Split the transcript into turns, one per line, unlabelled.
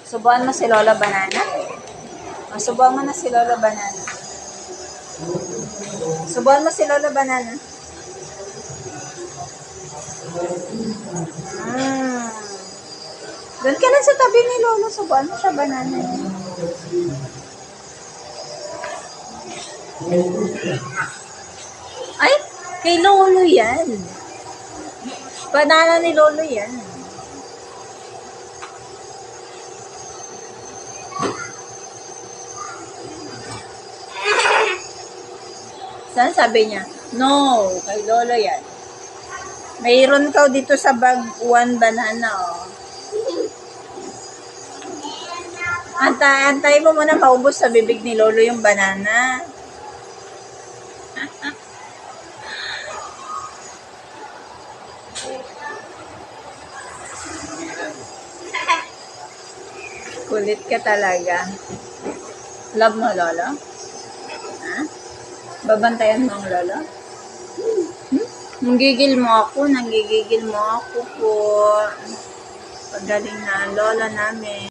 Subuan mo si Lola Banana. Subuan mo na si Lola Banana. Subuan mo si Lola Banana. Doon ka lang sa tabi ni Lolo. Subuan mo siya banana. Ay, kay Lolo yan. Banana ni Lolo yan. Saan sabi niya? No, kay Lolo yan. Mayroon ka dito sa bag 1 banana, oh. Antay mo muna maubos sa bibig ni Lolo yung banana. Kulit ka talaga. Love mo, Lolo? Ha? Babantayan mo ang Lolo? Nanggigil mo ako po. Pagaling na Lola namin.